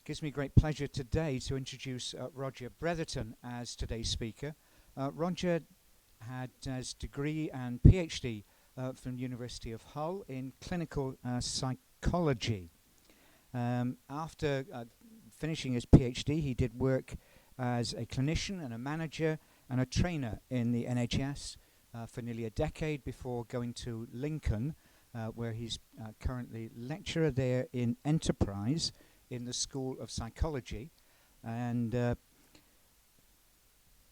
Gives me great pleasure today to introduce Roger Bretherton as today's speaker. Roger had his degree and PhD from the University of Hull in clinical psychology. After finishing his PhD, he did work as a clinician and a manager and a trainer in the NHS for nearly a decade before going to Lincoln, where he's currently lecturer there in enterprise in the School of Psychology, and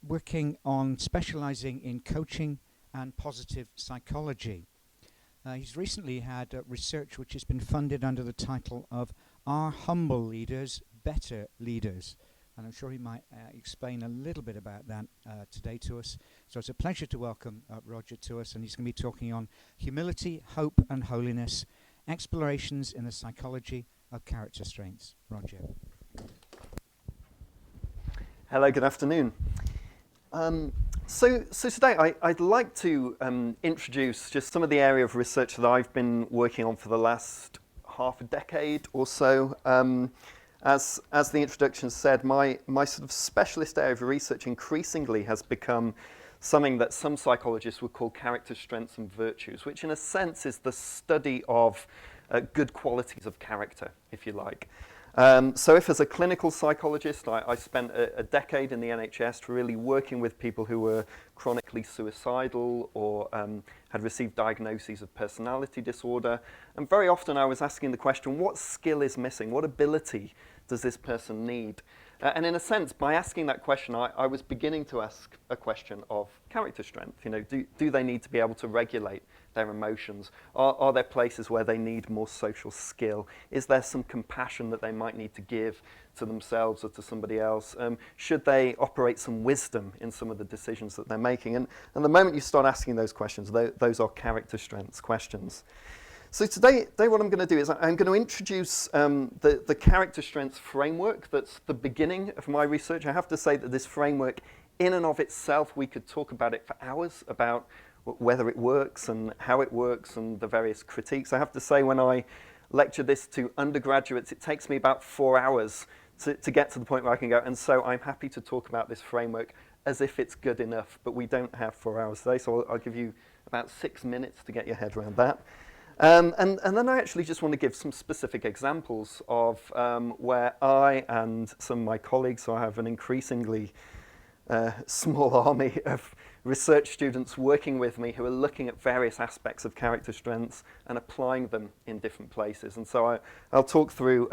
working on specializing in coaching and positive psychology. He's recently had research which has been funded under the title of Are Humble Leaders Better Leaders? And I'm sure he might explain a little bit about that today to us. So it's a pleasure to welcome Roger to us, and he's going to be talking on humility, hope and holiness, explorations in the psychology of character strengths. Roger. Hello, good afternoon. So today I'd like to introduce just some of the area of research that I've been working on for the last half a decade or so. As the introduction said, my sort of specialist area of research increasingly has become something that some psychologists would call character strengths and virtues, which in a sense is the study of good qualities of character, if you like. So if as a clinical psychologist, I spent a decade in the NHS really working with people who were chronically suicidal or had received diagnoses of personality disorder. And very often I was asking the question, what skill is missing? What ability does this person need? And in a sense, by asking that question, I was beginning to ask a question of character strength. You know, do they need to be able to regulate their emotions? Are there places where they need more social skill? Is there some compassion that they might need to give to themselves or to somebody else? Should they operate some wisdom in some of the decisions that they're making? And the moment you start asking those questions, those are character strengths questions. So today what I'm going to do is I'm going to introduce the character strengths framework. That's the beginning of my research. I have to say that this framework, in and of itself, we could talk about it for hours, about whether it works and how it works and the various critiques. I have to say, when I lecture this to undergraduates, it takes me about 4 hours to get to the point where I can go, and so I'm happy to talk about this framework as if it's good enough, but we don't have 4 hours today, so I'll give you about 6 minutes to get your head around that. And then I actually just want to give some specific examples of where I and some of my colleagues, so I have an increasingly small army of research students working with me who are looking at various aspects of character strengths and applying them in different places. And so I'll talk through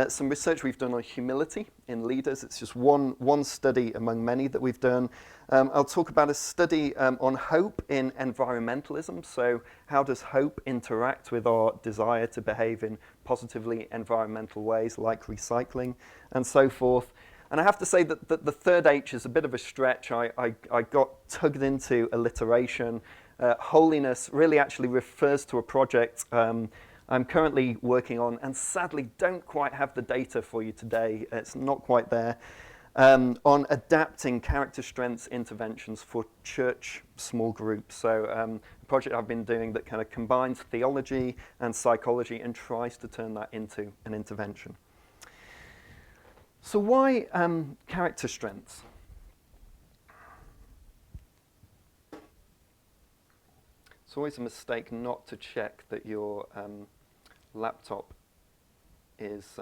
some research we've done on humility in leaders. It's just one study among many that we've done. I'll talk about a study on hope in environmentalism. So how does hope interact with our desire to behave in positively environmental ways like recycling and so forth. And I have to say that the third H is a bit of a stretch. I got tugged into alliteration. Holiness really actually refers to a project I'm currently working on, and sadly don't quite have the data for you today. It's not quite there. On adapting character strengths interventions for church small groups. So a project I've been doing that kind of combines theology and psychology and tries to turn that into an intervention. So why character strengths? It's always a mistake not to check that your laptop is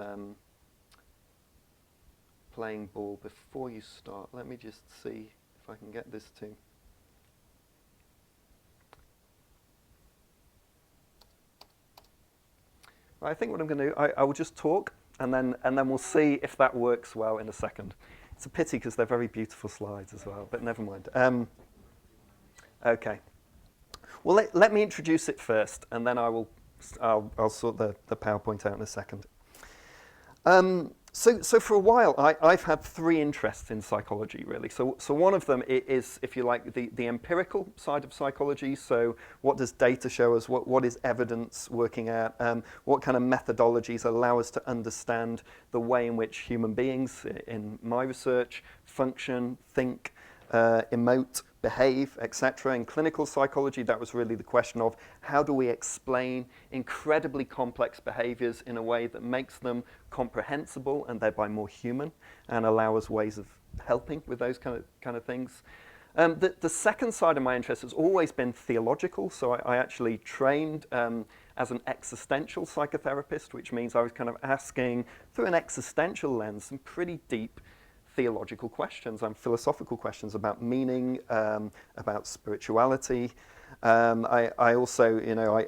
playing ball before you start. Let me just see if I can get this to. I think what I'm going to do, I will just talk. And then we'll see if that works well in a second. It's a pity because they're very beautiful slides as well, but never mind. Okay. Well, let me introduce it first, and then I'll sort the PowerPoint out in a second. So for a while, I've had three interests in psychology, really. So one of them is, if you like, the empirical side of psychology. So what does data show us? What is evidence working at? What kind of methodologies allow us to understand the way in which human beings, in my research, function, think, emote, behave, etc. In clinical psychology, that was really the question of how do we explain incredibly complex behaviors in a way that makes them comprehensible and thereby more human and allow us ways of helping with those kind of things. The second side of my interest has always been theological, so I actually trained as an existential psychotherapist, which means I was kind of asking, through an existential lens, some pretty deep theological questions and philosophical questions about meaning, about spirituality. I also,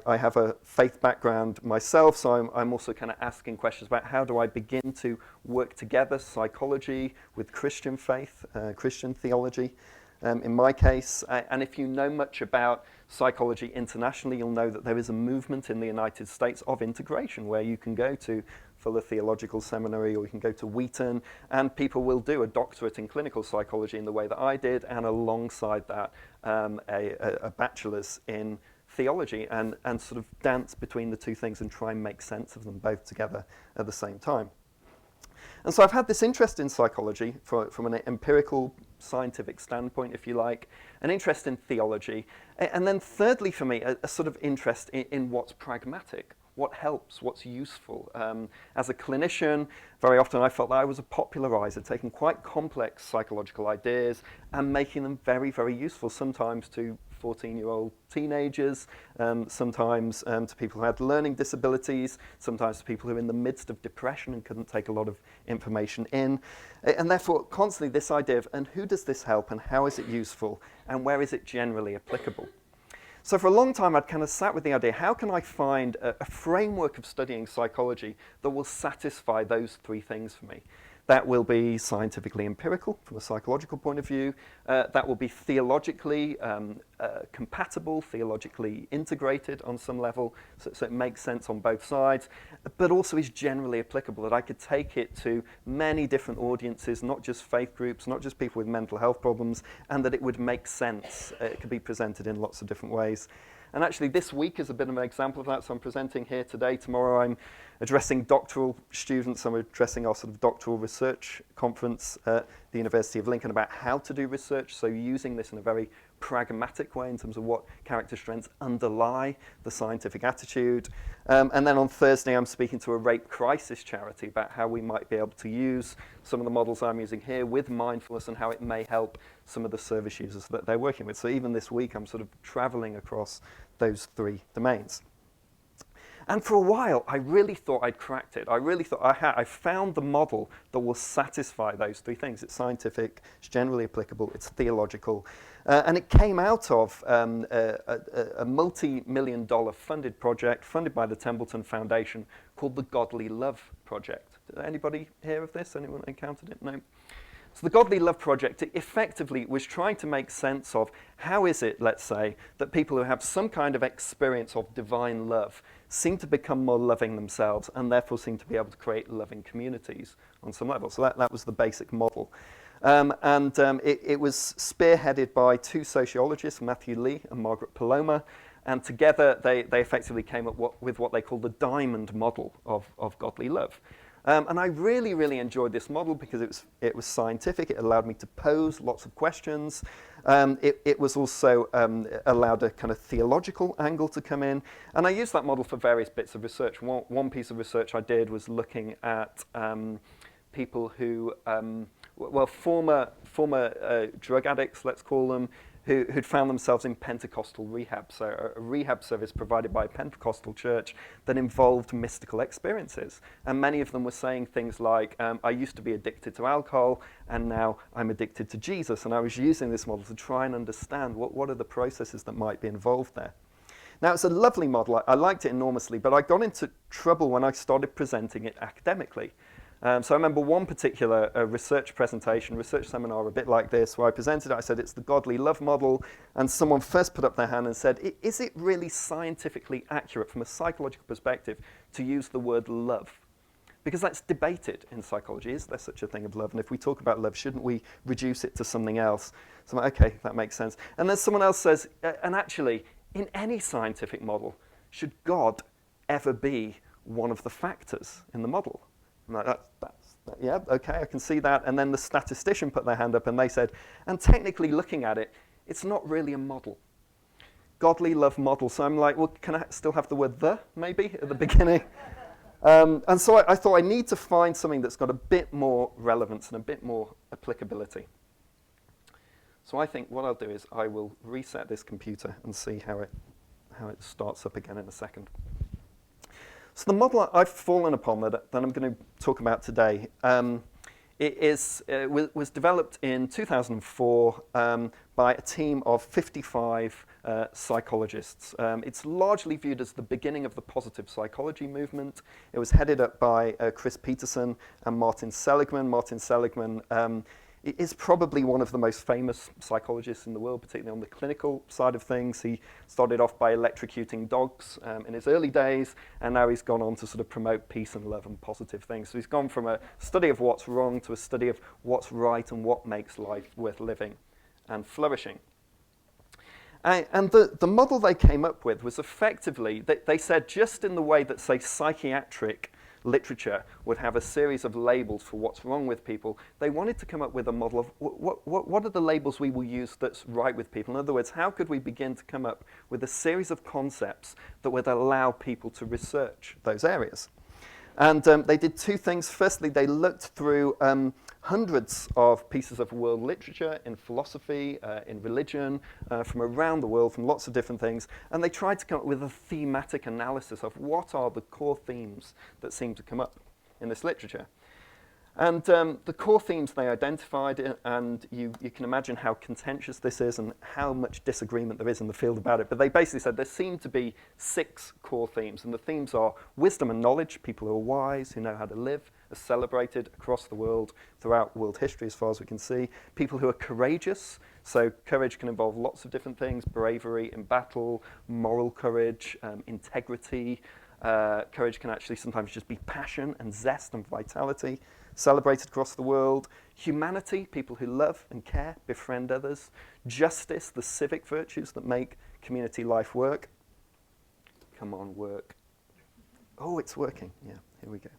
I have a faith background myself, so I'm also kind of asking questions about how do I begin to work together psychology with Christian faith, Christian theology. In my case, and if you know much about psychology internationally, you'll know that there is a movement in the United States of integration where you can go to Fuller Theological Seminary or you can go to Wheaton, and people will do a doctorate in clinical psychology in the way that I did, and alongside that a bachelor's in theology, and sort of dance between the two things and try and make sense of them both together at the same time. And so I've had this interest in psychology from an empirical, scientific standpoint, if you like, an interest in theology, and then thirdly for me, a sort of interest in what's pragmatic, what helps, what's useful. As a clinician, very often I felt that I was a popularizer, taking quite complex psychological ideas and making them very, very useful, sometimes to 14-year-old teenagers, sometimes to people who had learning disabilities, sometimes to people who are in the midst of depression and couldn't take a lot of information in. And therefore, constantly this idea of, and who does this help, and how is it useful, and where is it generally applicable? So for a long time, I'd kind of sat with the idea, how can I find a framework of studying psychology that will satisfy those three things for me? That will be scientifically empirical from a psychological point of view. That will be theologically compatible, theologically integrated on some level, so it makes sense on both sides, but also is generally applicable, that I could take it to many different audiences, not just faith groups, not just people with mental health problems, and that it would make sense. It could be presented in lots of different ways. And actually this week is a bit of an example of that, so I'm presenting here today. Tomorrow I'm addressing doctoral students. I'm addressing our sort of doctoral research conference at the University of Lincoln about how to do research, so using this in a very pragmatic way in terms of what character strengths underlie the scientific attitude. And then on Thursday I'm speaking to a rape crisis charity about how we might be able to use some of the models I'm using here with mindfulness and how it may help some of the service users that they're working with. So even this week I'm sort of traveling across those three domains. And for a while, I really thought I'd cracked it. I really thought I found the model that will satisfy those three things. It's scientific, it's generally applicable, it's theological. And it came out of a multi-million-dollar funded project funded by the Templeton Foundation called the Godly Love Project. Did anybody hear of this? Anyone encountered it? No? So the Godly Love Project effectively was trying to make sense of how is it, let's say, that people who have some kind of experience of divine love seem to become more loving themselves and therefore seem to be able to create loving communities on some level. So that was the basic model. It was spearheaded by two sociologists, Matthew Lee and Margaret Paloma, and together they effectively came up with what they call the diamond model of godly love. And I really, really enjoyed this model because it was scientific. It allowed me to pose lots of questions. It was also allowed a kind of theological angle to come in. And I used that model for various bits of research. One piece of research I did was looking at people who, former drug addicts, let's call them, who'd found themselves in Pentecostal rehab, so a rehab service provided by a Pentecostal church that involved mystical experiences. And many of them were saying things like, I used to be addicted to alcohol, and now I'm addicted to Jesus. And I was using this model to try and understand what are the processes that might be involved there. Now, it's a lovely model. I liked it enormously, but I got into trouble when I started presenting it academically. So I remember one particular research seminar a bit like this, where I presented it. I said, it's the godly love model, and someone first put up their hand and said, is it really scientifically accurate from a psychological perspective to use the word love? Because that's debated in psychology. Is there such a thing of love? And if we talk about love, shouldn't we reduce it to something else? So I'm like, okay, that makes sense. And then someone else says, and actually, in any scientific model, should God ever be one of the factors in the model? I'm like, yeah, okay, I can see that. And then the statistician put their hand up and they said, and technically looking at it, it's not really a model. Godly love model. So I'm like, well, can I still have the word the, maybe, at the beginning? And so I thought I need to find something that's got a bit more relevance and a bit more applicability. So I think what I'll do is I will reset this computer and see how it starts up again in a second. So the model I've fallen upon that I'm going to talk about today was developed in 2004 by a team of 55 psychologists. It's largely viewed as the beginning of the positive psychology movement. It was headed up by Chris Peterson and Martin Seligman. Martin Seligman is probably one of the most famous psychologists in the world, particularly on the clinical side of things. He started off by electrocuting dogs in his early days, and now he's gone on to sort of promote peace and love and positive things. So he's gone from a study of what's wrong to a study of what's right and what makes life worth living and flourishing. And the model they came up with was effectively, they said, just in the way that, say, psychiatric literature would have a series of labels for what's wrong with people, they wanted to come up with a model of what are the labels we will use that's right with people. In other words, how could we begin to come up with a series of concepts that would allow people to research those areas? And they did two things. Firstly, they looked through hundreds of pieces of world literature in philosophy, in religion, from around the world, from lots of different things, and they tried to come up with a thematic analysis of what are the core themes that seem to come up in this literature. And the core themes they identified, and you can imagine how contentious this is and how much disagreement there is in the field about it, but they basically said there seem to be 6 core themes, and the themes are wisdom and knowledge. People who are wise, who know how to live, are celebrated across the world, throughout world history as far as we can see. People who are courageous, so courage can involve lots of different things: bravery in battle, moral courage, integrity. Courage can actually sometimes just be passion and zest and vitality, celebrated across the world. Humanity, people who love and care, befriend others. Justice, the civic virtues that make community life work. Come on, work. Oh, it's working. Yeah, here we go.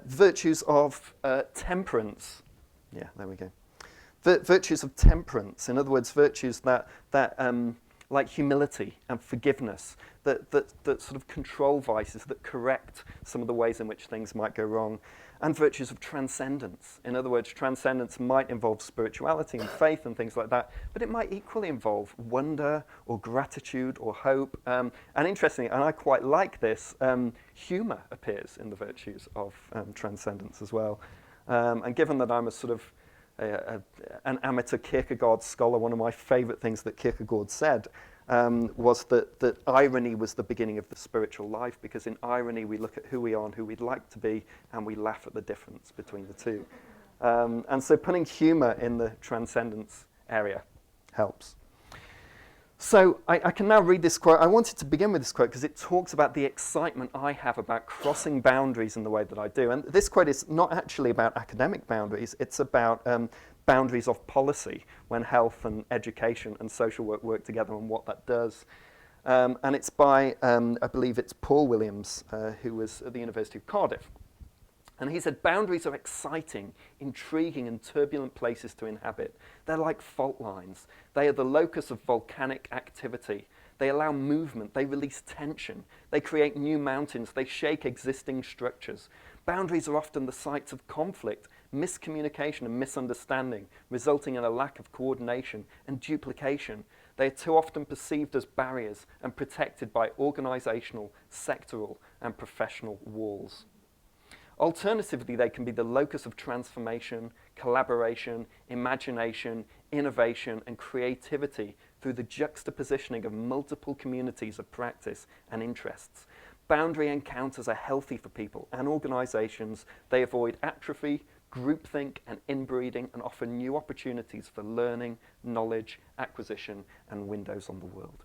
Virtues of temperance. Yeah, there we go. Virtues of temperance. In other words, virtues that like humility and forgiveness, that sort of control vices, that correct some of the ways in which things might go wrong. And virtues of transcendence. In other words, transcendence might involve spirituality and faith and things like that, but it might equally involve wonder or gratitude or hope. And interestingly, and I quite like this, humour appears in the virtues of transcendence as well. And given that I'm a sort of an amateur Kierkegaard scholar, one of my favourite things that Kierkegaard said was that irony was the beginning of the spiritual life, because in irony we look at who we are and who we'd like to be, and we laugh at the difference between the two. And so putting humour in the transcendence area helps. So I can now read this quote. I wanted to begin with this quote because it talks about the excitement I have about crossing boundaries in the way that I do. And this quote is not actually about academic boundaries. It's about boundaries of policy, when health and education and social work together, and what that does. And it's by, I believe it's Paul Williams, who was at the University of Cardiff. And he said, boundaries are exciting, intriguing, and turbulent places to inhabit. They're like fault lines. They are the locus of volcanic activity. They allow movement. They release tension. They create new mountains. They shake existing structures. Boundaries are often the sites of conflict, miscommunication, and misunderstanding, resulting in a lack of coordination and duplication. They are too often perceived as barriers and protected by organizational, sectoral, and professional walls. Alternatively, they can be the locus of transformation, collaboration, imagination, innovation, and creativity through the juxtapositioning of multiple communities of practice and interests. Boundary encounters are healthy for people and organizations. They avoid atrophy, groupthink, and inbreeding, and offer new opportunities for learning, knowledge, acquisition, and windows on the world.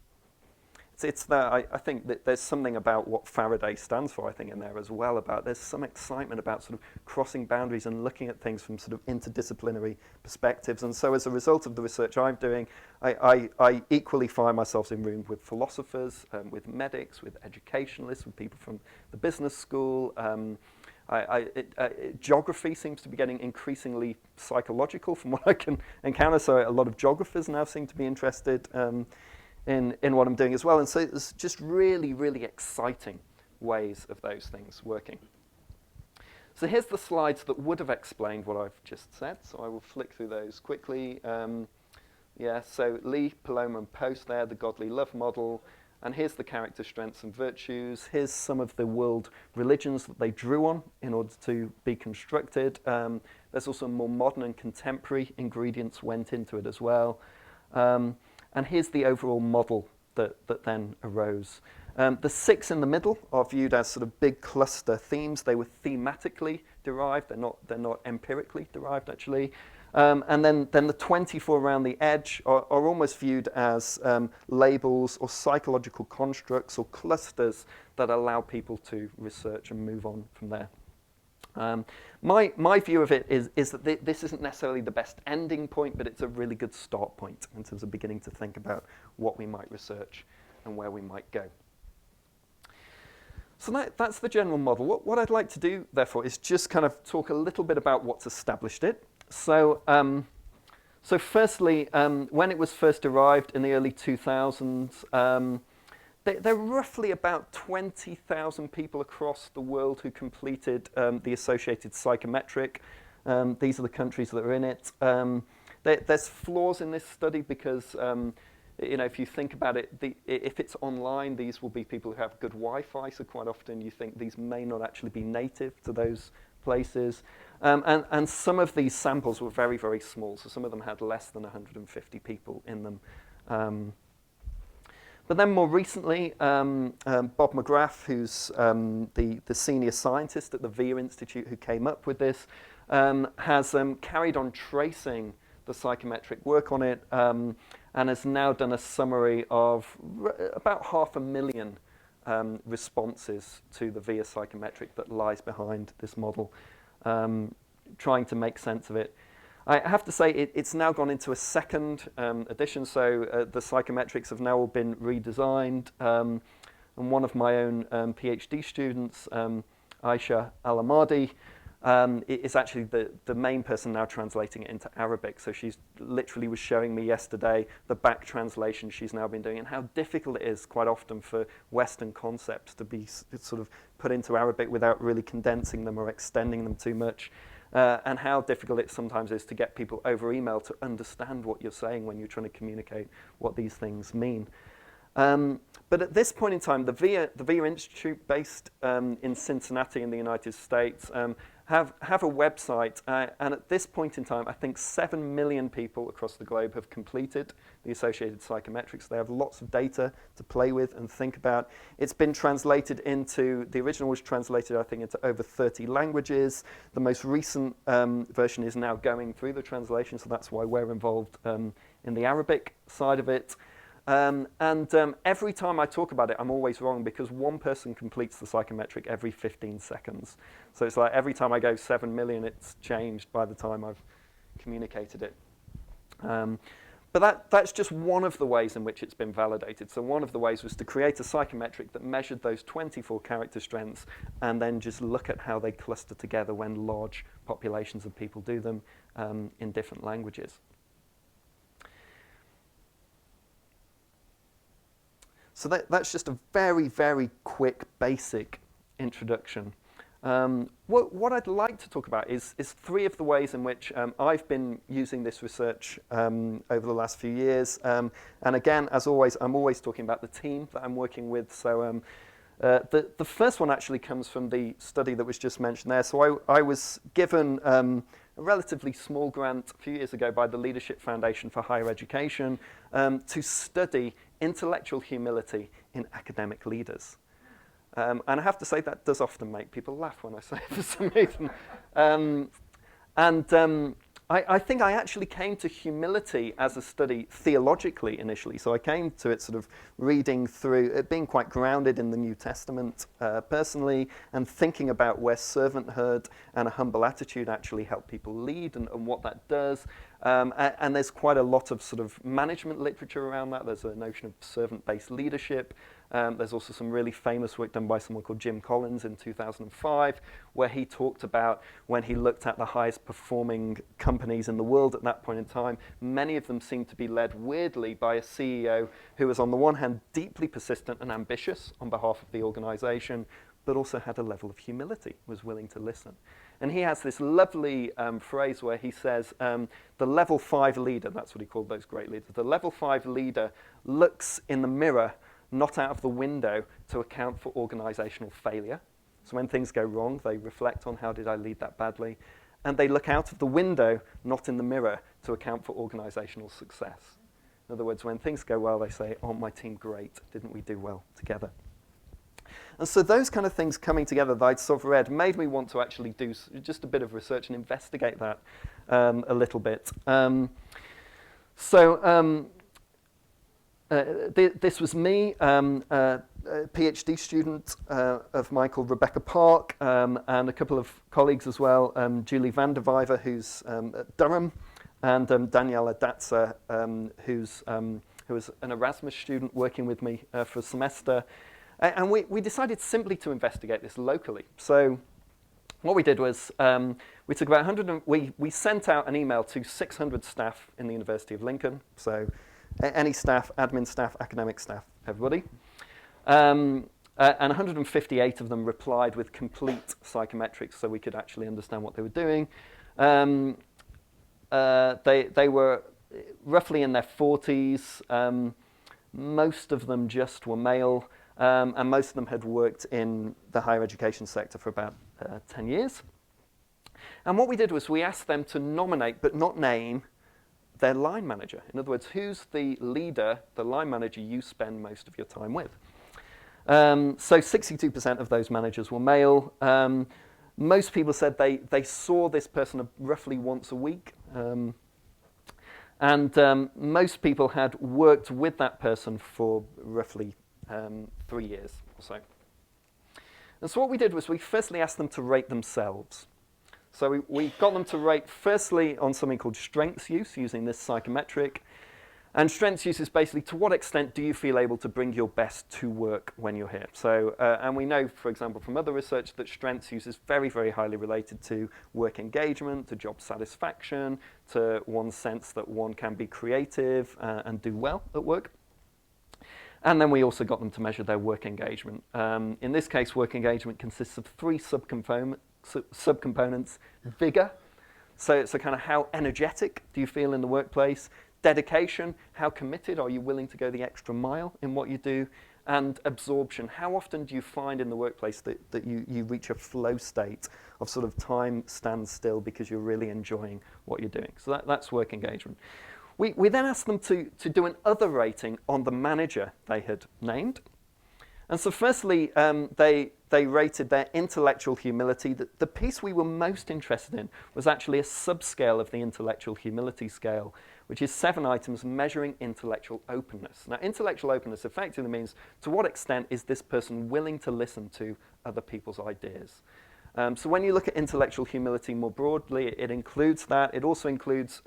It's that I think that there's something about what Faraday stands for, I think, in there as well, about there's some excitement about sort of crossing boundaries and looking at things from sort of interdisciplinary perspectives. And so as a result of the research I'm doing, I equally find myself in rooms with philosophers, with medics, with educationalists, with people from the business school, Geography seems to be getting increasingly psychological from what I can encounter, so a lot of geographers now seem to be interested in what I'm doing as well. And so it's just really, really exciting ways of those things working. So here's the slides that would have explained what I've just said, so I will flick through those quickly. So Lee, Paloma, and Post there, the godly love model. And here's the character strengths and virtues. Here's some of the world religions that they drew on in order to be constructed. There's also more modern and contemporary ingredients went into it as well. And here's the overall model that then arose. The 6 in the middle are viewed as sort of big cluster themes. They were thematically derived. They're not empirically derived, actually. And then the 24 around the edge are almost viewed as labels or psychological constructs or clusters that allow people to research and move on from there. My view of it is that this isn't necessarily the best ending point, but it's a really good start point in terms of beginning to think about what we might research and where we might go. So that's the general model. What I'd like to do, therefore, is just kind of talk a little bit about what's established it. So firstly, when it was first derived in the early 2000s, there were roughly about 20,000 people across the world who completed the associated psychometric. These are the countries that are in it. There's flaws in this study because if you think about it, if it's online, these will be people who have good Wi-Fi, so quite often you think these may not actually be native to those places. And some of these samples were very, very small, so some of them had less than 150 people in them. But then more recently, Bob McGrath, who's the senior scientist at the VIA Institute who came up with this, has carried on tracing the psychometric work on it, and has now done a summary of about 500,000 responses to the VIA psychometric that lies behind this model, trying to make sense of it. I have to say it's now gone into a second edition, so the psychometrics have now all been redesigned, and one of my own PhD students, Aisha Alamadi, is actually the main person now translating it into Arabic. So she's literally was showing me yesterday the back translation she's now been doing and how difficult it is quite often for Western concepts to be sort of put into Arabic without really condensing them or extending them too much. And how difficult it sometimes is to get people over email to understand what you're saying when you're trying to communicate what these things mean. But at this point in time, the VIA Institute, based in Cincinnati in the United States, have a website, and at this point in time, I think 7 million people across the globe have completed the associated psychometrics. They have lots of data to play with and think about. It's been translated into, the original was translated, I think, into over 30 languages. The most recent version is now going through the translation, so that's why we're involved in the Arabic side of it. Every time I talk about it, I'm always wrong because one person completes the psychometric every 15 seconds. So it's like every time I go 7 million, it's changed by the time I've communicated it. But that's just one of the ways in which it's been validated. So one of the ways was to create a psychometric that measured those 24 character strengths and then just look at how they cluster together when large populations of people do them in different languages. So that's just a very, very quick, basic introduction. What I'd like to talk about is 3 of the ways in which I've been using this research over the last few years. And again, as always, I'm always talking about the team that I'm working with. So the first one actually comes from the study that was just mentioned there. So I was given a relatively small grant a few years ago by the Leadership Foundation for Higher Education to study intellectual humility in academic leaders. And I have to say that does often make people laugh when I say it for some reason. I think I actually came to humility as a study theologically initially. So I came to it sort of reading through, it being quite grounded in the New Testament personally, and thinking about where servanthood and a humble attitude actually help people lead and what that does. And there's quite a lot of sort of management literature around that. There's a notion of servant-based leadership. There's also some really famous work done by someone called Jim Collins in 2005, where he talked about when he looked at the highest performing companies in the world at that point in time, many of them seemed to be led weirdly by a CEO who was on the one hand deeply persistent and ambitious on behalf of the organization, but also had a level of humility, was willing to listen. And he has this lovely phrase where he says, the level 5 leader, that's what he called those great leaders, the level 5 leader looks in the mirror, not out of the window, to account for organizational failure. So when things go wrong, they reflect on how did I lead that badly? And they look out of the window, not in the mirror, to account for organizational success. In other words, when things go well, they say, oh, my team, great, didn't we do well together? And so those kind of things coming together that I'd sort of read made me want to actually do just a bit of research and investigate that a little bit. This was me, a PhD student of mine called Rebecca Park, and a couple of colleagues as well, Julie van der Vijver, who's at Durham, and Daniela Datza, who was an Erasmus student working with me for a semester. And we decided simply to investigate this locally. So what we did was we took about 100, we sent out an email to 600 staff in the University of Lincoln. So any staff, admin staff, academic staff, everybody. And 158 of them replied with complete psychometrics so we could actually understand what they were doing. They were roughly in their 40s. Most of them just were male. And most of them had worked in the higher education sector for about 10 years. And what we did was we asked them to nominate, but not name, their line manager. In other words, who's the leader, the line manager you spend most of your time with? So 62% of those managers were male. Most people said they saw this person roughly once a week. And most people had worked with that person for roughly 3 years or so. And so what we did was we firstly asked them to rate themselves. So we got them to rate firstly on something called strengths use, using this psychometric. And strengths use is basically to what extent do you feel able to bring your best to work when you're here. So, and we know, for example, from other research that strengths use is very, very highly related to work engagement, to job satisfaction, to one's sense that one can be creative and do well at work. And then we also got them to measure their work engagement. In this case, work engagement consists of 3 subcomponents. Vigor, so kind of how energetic do you feel in the workplace? Dedication, how committed are you willing to go the extra mile in what you do? And absorption, how often do you find in the workplace that you reach a flow state of sort of time stands still because you're really enjoying what you're doing? So that's work engagement. We then asked them to do an other rating on the manager they had named. And so firstly, they rated their intellectual humility. The piece we were most interested in was actually a subscale of the intellectual humility scale, which is 7 items measuring intellectual openness. Now, intellectual openness effectively means to what extent is this person willing to listen to other people's ideas. So when you look at intellectual humility more broadly, it includes that. It also includes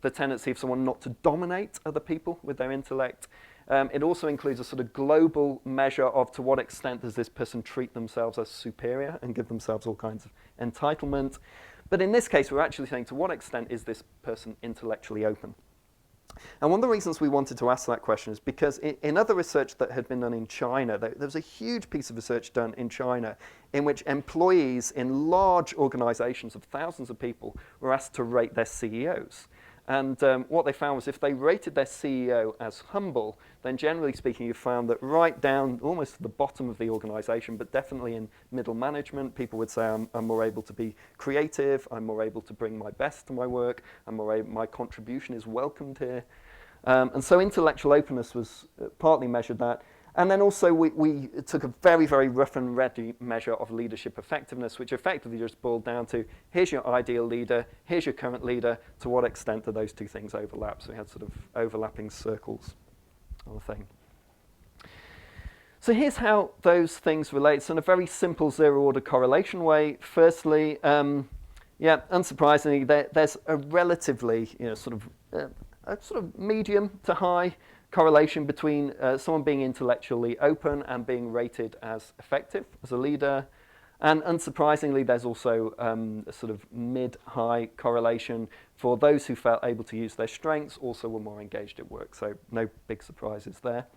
the tendency of someone not to dominate other people with their intellect. It also includes a sort of global measure of to what extent does this person treat themselves as superior and give themselves all kinds of entitlement. But in this case, we're actually saying to what extent is this person intellectually open? And one of the reasons we wanted to ask that question is because in other research that had been done in China, there was a huge piece of research done in China in which employees in large organizations of thousands of people were asked to rate their CEOs. And what they found was if they rated their CEO as humble, then generally speaking, you found that right down almost to the bottom of the organization, but definitely in middle management, people would say, I'm more able to be creative, I'm more able to bring my best to my work, my contribution is welcomed here. And so intellectual openness was partly measured that. And then also we took a very, very rough and ready measure of leadership effectiveness, which effectively just boiled down to, here's your ideal leader, here's your current leader, to what extent do those two things overlap? So we had sort of overlapping circles on the thing. So here's how those things relate. So in a very simple zero-order correlation way, firstly, unsurprisingly, there's a relatively, sort of medium to high correlation between someone being intellectually open and being rated as effective as a leader. And unsurprisingly, there's also a sort of mid-high correlation for those who felt able to use their strengths, also were more engaged at work. So no big surprises there.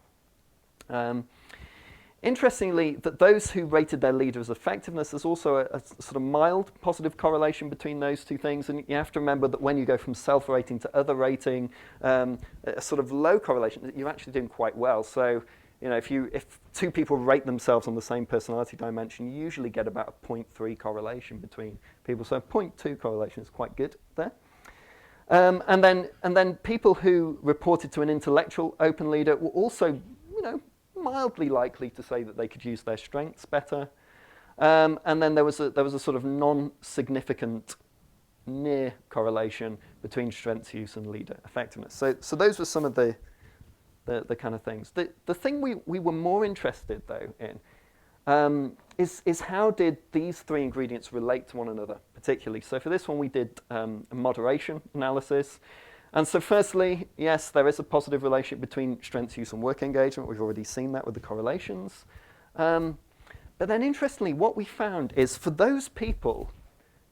Interestingly, that those who rated their leader as effectiveness, there's also a sort of mild positive correlation between those two things. And you have to remember that when you go from self-rating to other rating, a sort of low correlation, you're actually doing quite well. So, you know, if two people rate themselves on the same personality dimension, you usually get about a 0.3 correlation between people. So 0.2 correlation is quite good there. And then people who reported to an intellectual open leader were also, you know, mildly likely to say that they could use their strengths better. And then there was a sort of non-significant near correlation between strengths use and leader effectiveness. So those were some of the kind of things. The thing we were more interested, though, in is how did these three ingredients relate to one another, particularly. So for this one, we did a moderation analysis. And so firstly, yes, there is a positive relationship between strengths use and work engagement. We've already seen that with the correlations. But then interestingly, what we found is for those people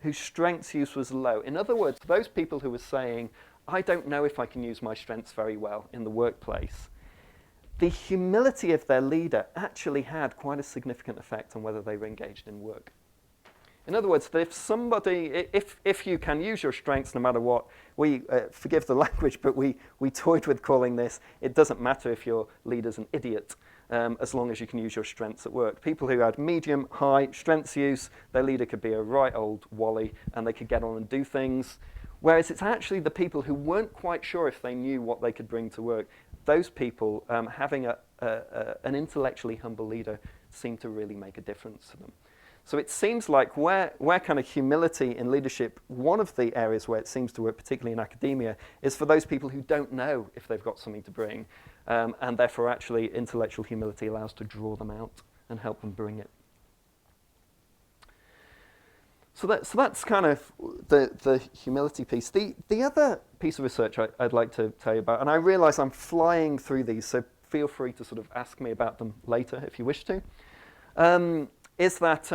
whose strengths use was low, in other words, those people who were saying, I don't know if I can use my strengths very well in the workplace, the humility of their leader actually had quite a significant effect on whether they were engaged in work. In other words, if you can use your strengths no matter what, we, forgive the language, but we toyed with calling this, it doesn't matter if your leader's an idiot, as long as you can use your strengths at work. People who had medium, high strengths use, their leader could be a right old Wally, and they could get on and do things. Whereas it's actually the people who weren't quite sure if they knew what they could bring to work, those people having an intellectually humble leader seemed to really make a difference to them. So it seems like where kind of humility in leadership, one of the areas where it seems to work, particularly in academia, is for those people who don't know if they've got something to bring, and therefore actually intellectual humility allows to draw them out and help them bring it. So that's kind of the humility piece. The other piece of research I'd like to tell you about, and I realise I'm flying through these, so feel free to sort of ask me about them later if you wish to, is that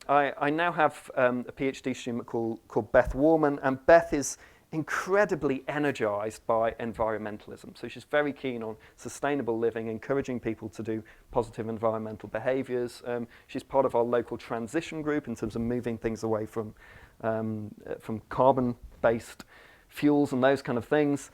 I now have a PhD student called Beth Warman, and Beth is incredibly energized by environmentalism. So she's very keen on sustainable living, encouraging people to do positive environmental behaviors. She's part of our local transition group in terms of moving things away from carbon-based fuels and those kind of things.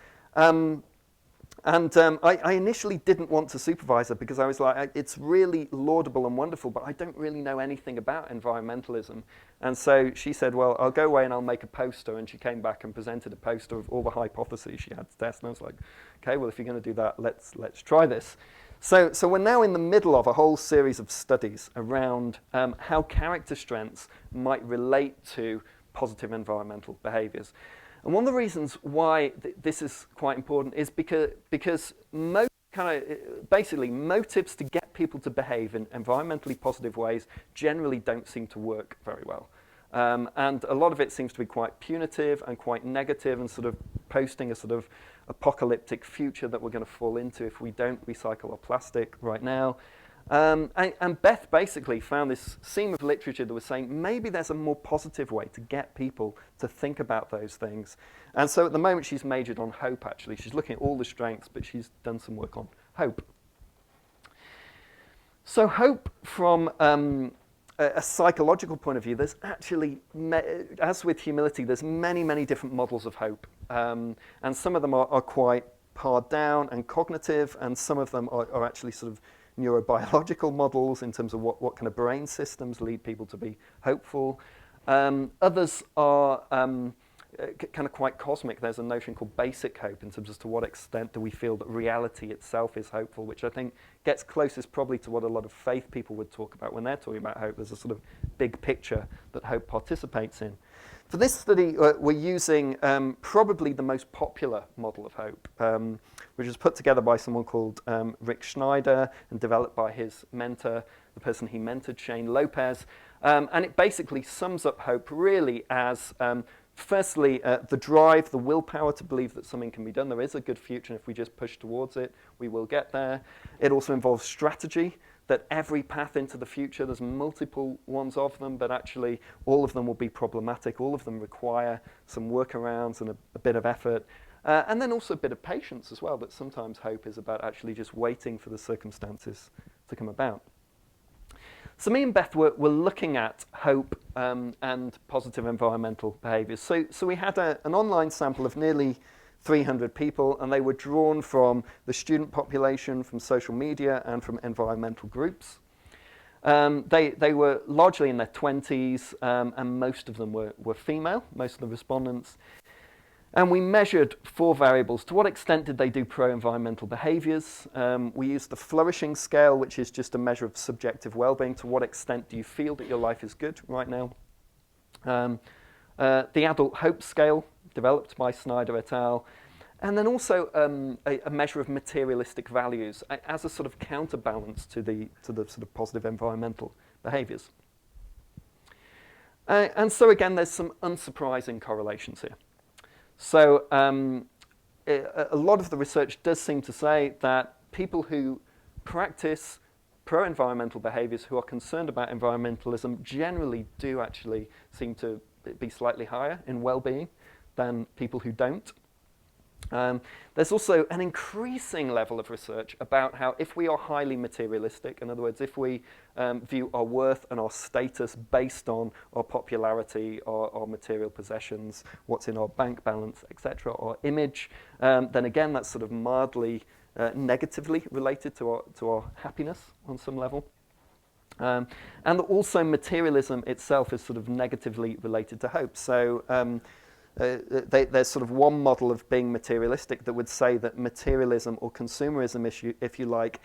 I initially didn't want to supervise her because I was like, it's really laudable and wonderful, but I don't really know anything about environmentalism. And so she said, well, I'll go away and I'll make a poster. And she came back and presented a poster of all the hypotheses she had to test. And I was like, okay, well, if you're going to do that, let's try this. So we're now in the middle of a whole series of studies around how character strengths might relate to positive environmental behaviors. And one of the reasons why this is quite important is because basically motives to get people to behave in environmentally positive ways generally don't seem to work very well. And a lot of it seems to be quite punitive and quite negative and sort of posting a sort of apocalyptic future that we're going to fall into if we don't recycle our plastic right now. And Beth basically found this seam of literature that was saying maybe there's a more positive way to get people to think about those things. And so at the moment she's majored on hope, actually. She's looking at all the strengths, but she's done some work on hope. So hope from a psychological point of view, there's actually, as with humility, there's many, many different models of hope. And some of them are quite pared down and cognitive, and some of them are actually sort of neurobiological models in terms of what kind of brain systems lead people to be hopeful. Others are kind of quite cosmic. There's a notion called basic hope in terms of to what extent do we feel that reality itself is hopeful, which I think gets closest probably to what a lot of faith people would talk about when they're talking about hope. There's a sort of big picture that hope participates in. For this study, we're using probably the most popular model of hope, which was put together by someone called Rick Schneider and developed by his mentor, the person he mentored, Shane Lopez. And it basically sums up hope really as Firstly, the drive, the willpower to believe that something can be done. There is a good future, and if we just push towards it, we will get there. It also involves strategy, that every path into the future, there's multiple ones of them, but actually all of them will be problematic. All of them require some workarounds and a bit of effort. And then also a bit of patience as well, that sometimes hope is about actually just waiting for the circumstances to come about. So me and Beth were looking at hope and positive environmental behaviours. So we had an online sample of nearly 300 people, and they were drawn from the student population, from social media, and from environmental groups. They were largely in their 20s, and most of them were female, most of the respondents. And we measured 4 variables. To what extent did they do pro-environmental behaviours? We used the flourishing scale, which is just a measure of subjective well-being. To what extent do you feel that your life is good right now? The adult hope scale, developed by Snyder et al. And then also a measure of materialistic values as a sort of counterbalance to the sort of positive environmental behaviours. And so again, there's some unsurprising correlations here. So a lot of the research does seem to say that people who practice pro-environmental behaviours, who are concerned about environmentalism, generally do actually seem to be slightly higher in well-being than people who don't. There's also an increasing level of research about how if we are highly materialistic, in other words, if we view our worth and our status based on our popularity, our material possessions, what's in our bank balance, etc., our image, then again that's sort of mildly negatively related to our happiness on some level. And also materialism itself is sort of negatively related to hope. So there's sort of one model of being materialistic that would say that materialism or consumerism, if you like,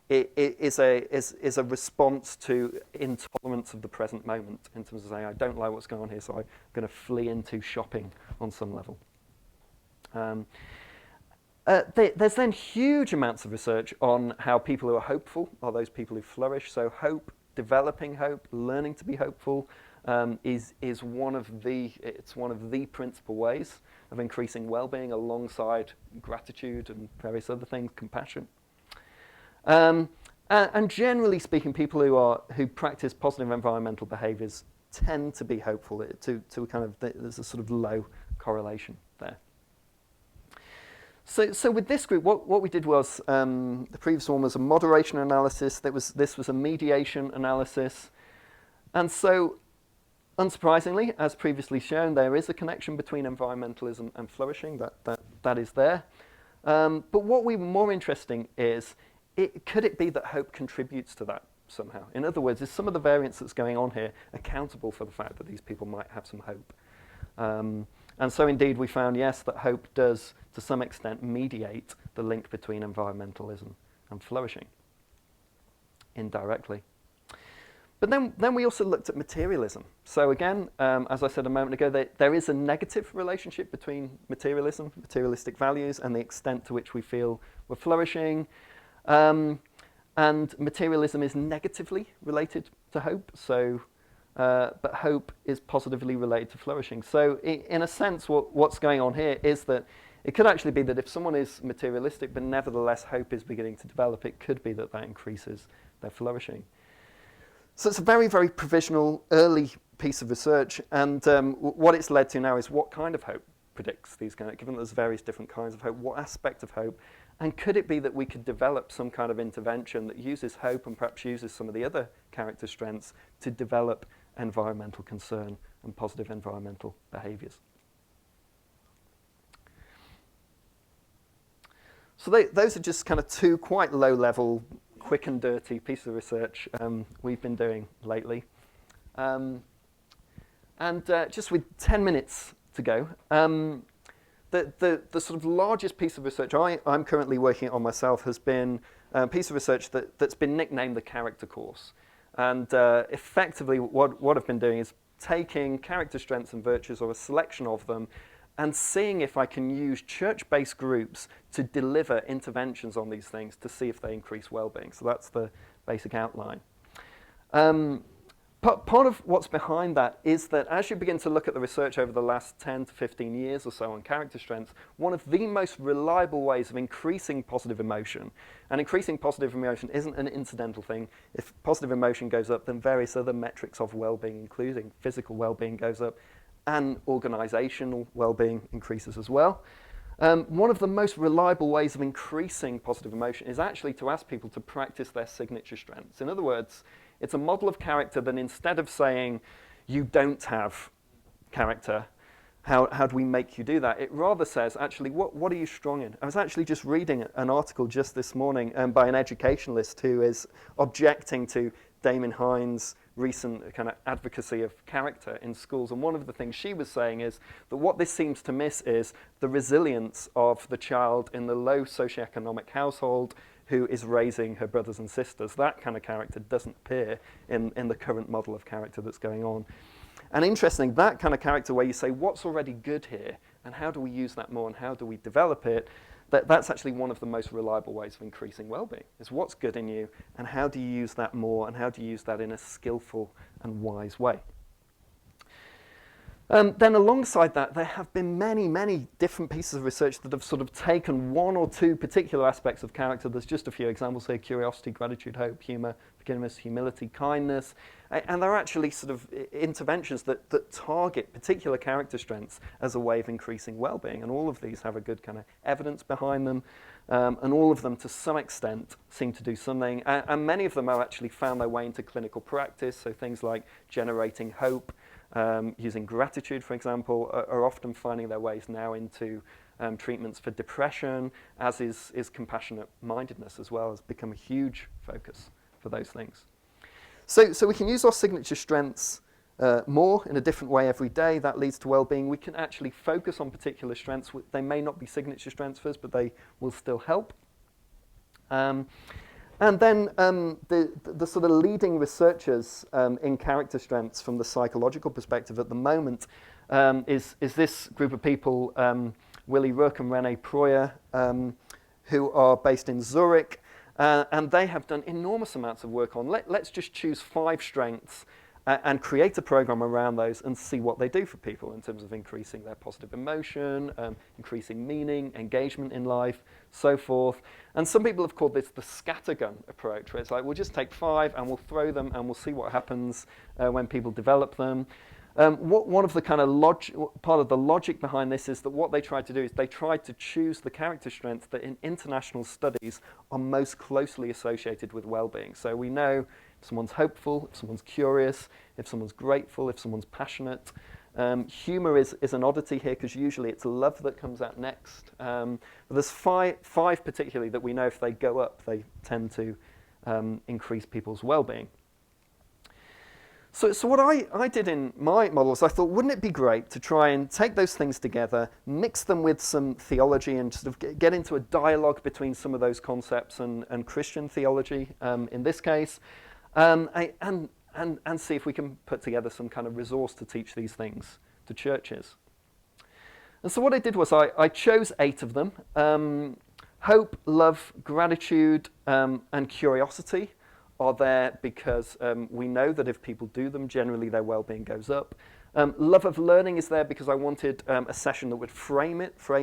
is a response to intolerance of the present moment, in terms of saying, I don't like what's going on here, so I'm going to flee into shopping on some level. There's then huge amounts of research on how people who are hopeful are those people who flourish. So hope, developing hope, learning to be hopeful, is one of the principal ways of increasing well-being, alongside gratitude and various other things, compassion. And generally speaking, people who practice positive environmental behaviours tend to be hopeful. There's a sort of low correlation there. So with this group, what we did was, the previous one was a moderation analysis. This was a mediation analysis. And so, unsurprisingly, as previously shown, there is a connection between environmentalism and flourishing. That is there. But what we were more interesting is, could it be that hope contributes to that somehow? In other words, is some of the variance that's going on here accountable for the fact that these people might have some hope? And so indeed we found, yes, that hope does, to some extent, mediate the link between environmentalism and flourishing, indirectly. But then we also looked at materialism. So again, as I said a moment ago, there is a negative relationship between materialism, materialistic values, and the extent to which we feel we're flourishing. And materialism is negatively related to hope. So but hope is positively related to flourishing. So in a sense, what's going on here is that it could actually be that if someone is materialistic, but nevertheless hope is beginning to develop, it could be that increases their flourishing. So it's a very, very provisional, early piece of research, and what it's led to now is what kind of hope predicts these kind of, given there's various different kinds of hope, what aspect of hope, and could it be that we could develop some kind of intervention that uses hope and perhaps uses some of the other character strengths to develop environmental concern and positive environmental behaviours. So those are just kind of 2 quite low-level, quick and dirty pieces of research we've been doing lately. And just with 10 minutes to go, the sort of largest piece of research I'm currently working on myself has been a piece of research that's been nicknamed the character course. And effectively what I've been doing is taking character strengths and virtues, or a selection of them, and seeing if I can use church-based groups to deliver interventions on these things to see if they increase well-being. So that's the basic outline. But Part of what's behind that is that as you begin to look at the research over the last 10 to 15 years or so on character strengths, one of the most reliable ways of increasing positive emotion, and increasing positive emotion isn't an incidental thing. If positive emotion goes up, then various other metrics of well-being, including physical well-being, goes up, and organizational well-being increases as well. One of the most reliable ways of increasing positive emotion is actually to ask people to practice their signature strengths. In other words, it's a model of character that instead of saying, you don't have character, how do we make you do that? It rather says, actually, what are you strong in? I was actually just reading an article just this morning by an educationalist who is objecting to Damien Hines' recent kind of advocacy of character in schools. And one of the things she was saying is that what this seems to miss is the resilience of the child in the low socioeconomic household who is raising her brothers and sisters. That kind of character doesn't appear in the current model of character that's going on. And interesting, that kind of character where you say, what's already good here, and how do we use that more, and how do we develop it, that's actually one of the most reliable ways of increasing well-being, is what's good in you, and how do you use that more, and how do you use that in a skillful and wise way. Then alongside that, there have been many, many different pieces of research that have sort of taken one or two particular aspects of character. There's just a few examples here: curiosity, gratitude, hope, humor, forgiveness, humility, kindness. And they're actually sort of interventions that target particular character strengths as a way of increasing well-being. And all of these have a good kind of evidence behind them. And all of them, to some extent, seem to do something. And many of them have actually found their way into clinical practice. So things like generating hope, using gratitude, for example, are often finding their ways now into treatments for depression, as is compassionate mindedness as well, has become a huge focus for those things. So we can use our signature strengths more in a different way every day. That leads to well-being. We can actually focus on particular strengths. They may not be signature strengths for us, but they will still help. And then the sort of leading researchers in character strengths from the psychological perspective at the moment is this group of people, Willy Rook and René Proyer, who are based in Zurich, and they have done enormous amounts of work on, let's just choose 5 strengths and create a program around those and see what they do for people in terms of increasing their positive emotion, increasing meaning, engagement in life, so forth. And some people have called this the scattergun approach, where it's like, we'll just take 5 and we'll throw them and we'll see what happens when people develop them. One of the kind of part of the logic behind this is that what they tried to do is they tried to choose the character strengths that in international studies are most closely associated with well-being. So we know if someone's hopeful, if someone's curious, if someone's grateful, if someone's passionate. Humor is an oddity here because usually it's love that comes out next. But there's five particularly that we know if they go up, they tend to increase people's well-being. So what I did in my models, I thought, wouldn't it be great to try and take those things together, mix them with some theology, and sort of get into a dialogue between some of those concepts and Christian theology in this case, and see if we can put together some kind of resource to teach these things to churches. And so what I did was I chose 8 of them. Hope, love, gratitude, and curiosity are there because we know that if people do them, generally their well-being goes up. Love of learning is there because I wanted a session that would frame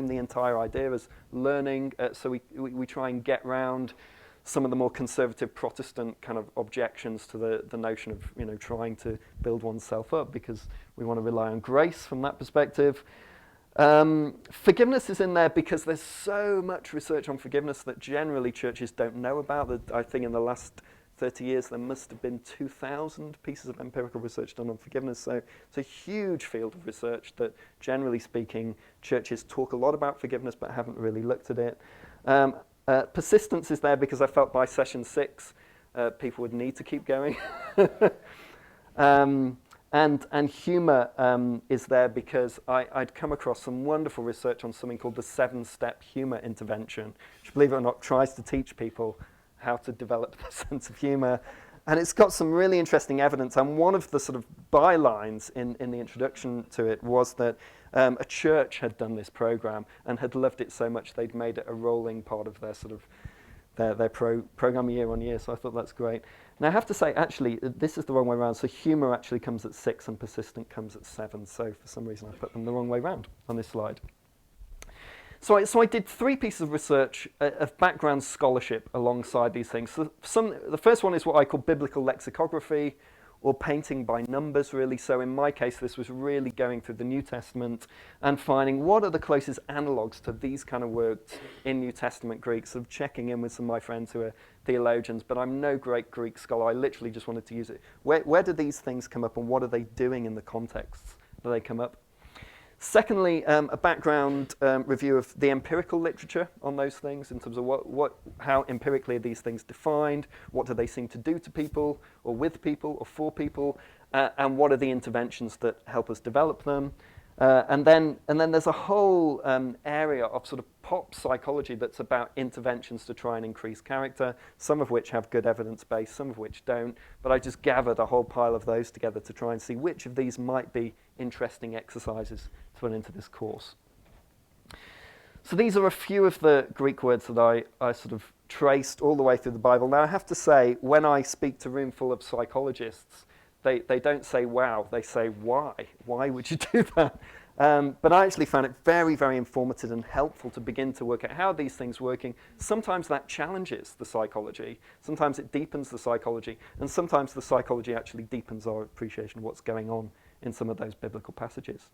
the entire idea as learning, so we try and get round some of the more conservative Protestant kind of objections to the notion of trying to build oneself up, because we want to rely on grace from that perspective. Forgiveness is in there because there's so much research on forgiveness that generally churches don't know about. That I think in the last 30 years there must have been 2,000 pieces of empirical research done on forgiveness. So it's a huge field of research that, generally speaking, churches talk a lot about forgiveness but haven't really looked at it. Persistence is there because I felt by session 6 people would need to keep going. And humour is there because I'd come across some wonderful research on something called the 7-step humour intervention, which, believe it or not, tries to teach people how to develop a sense of humour. And it's got some really interesting evidence. And one of the sort of bylines in the introduction to it was that a church had done this program and had loved it so much they'd made it a rolling part of their sort of their program year on year, so I thought that's great. Now I have to say, actually, this is the wrong way around. So humour actually comes at 6 and persistent comes at 7. So for some reason I put them the wrong way around on this slide. So I did 3 pieces of research of background scholarship alongside these things. So the first one is what I call biblical lexicography, or painting by numbers, really. So in my case, this was really going through the New Testament and finding what are the closest analogues to these kind of words in New Testament Greek, sort of checking in with some of my friends who are theologians, but I'm no great Greek scholar. I literally just wanted to use it. Where do these things come up, and what are they doing in the contexts that they come up? Secondly, a background review of the empirical literature on those things in terms of how empirically are these things defined, what do they seem to do to people, or with people, or for people, and what are the interventions that help us develop them. And then there's a whole area of sort of pop psychology that's about interventions to try and increase character, some of which have good evidence base, some of which don't. But I just gathered a whole pile of those together to try and see which of these might be interesting exercises to put into this course. So these are a few of the Greek words that I sort of traced all the way through the Bible. Now I have to say, when I speak to a room full of psychologists, they don't say, wow, they say, why? Why would you do that? But I actually found it very, very informative and helpful to begin to work out how these things are working. Sometimes that challenges the psychology. Sometimes it deepens the psychology. And sometimes the psychology actually deepens our appreciation of what's going on in some of those biblical passages.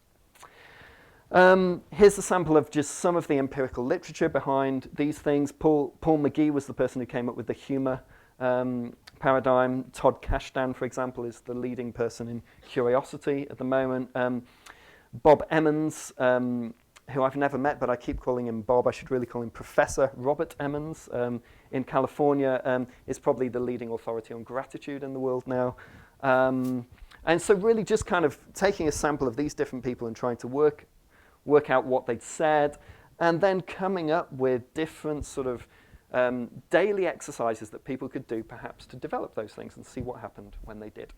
Here's a sample of just some of the empirical literature behind these things. Paul McGee was the person who came up with the humour paradigm. Todd Kashdan, for example, is the leading person in curiosity at the moment. Bob Emmons, who I've never met, but I keep calling him Bob. I should really call him Professor Robert Emmons in California, is probably the leading authority on gratitude in the world now. And so really just kind of taking a sample of these different people and trying to work out what they'd said, and then coming up with different sort of daily exercises that people could do perhaps to develop those things and see what happened when they did.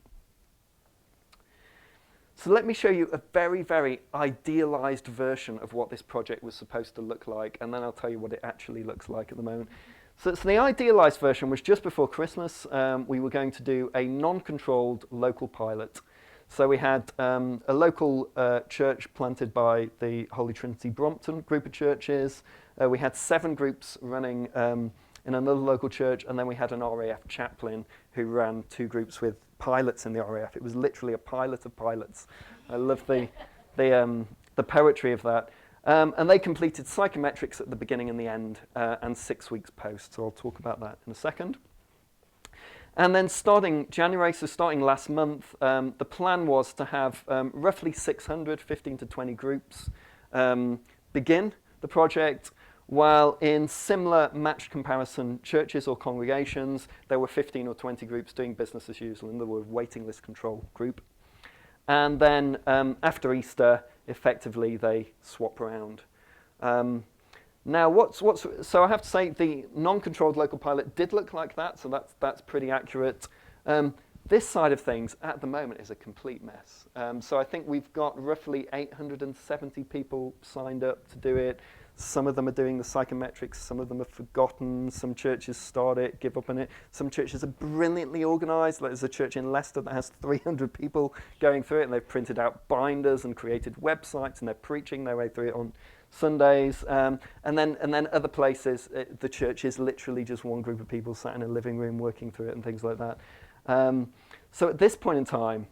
So let me show you a very, very idealized version of what this project was supposed to look like, and then I'll tell you what it actually looks like at the moment. So the idealized version was just before Christmas. We were going to do a non-controlled local pilot. So we had a local church planted by the Holy Trinity Brompton group of churches. We had 7 groups running in another local church, and then we had an RAF chaplain who ran 2 groups with pilots in the RAF. It was literally a pilot of pilots. I love the poetry of that. And they completed psychometrics at the beginning and the end, and 6 weeks post. So I'll talk about that in a second. And then starting January, so starting last month, the plan was to have roughly 600, 15 to 20 groups begin the project, while in similar matched comparison churches or congregations, there were 15 or 20 groups doing business as usual, in other words, waiting list control group. And then after Easter, effectively, they swap around. Now, so I have to say the non-controlled local pilot did look like that, so that's pretty accurate. This side of things at the moment is a complete mess. So I think we've got roughly 870 people signed up to do it. Some of them are doing the psychometrics, some of them have forgotten, some churches start it, give up on it. Some churches are brilliantly organised. Like there's a church in Leicester that has 300 people going through it, and they've printed out binders and created websites, and they're preaching their way through it on Sundays. And then other places, the church is literally just one group of people sat in a living room working through it and things like that. So at this point in time,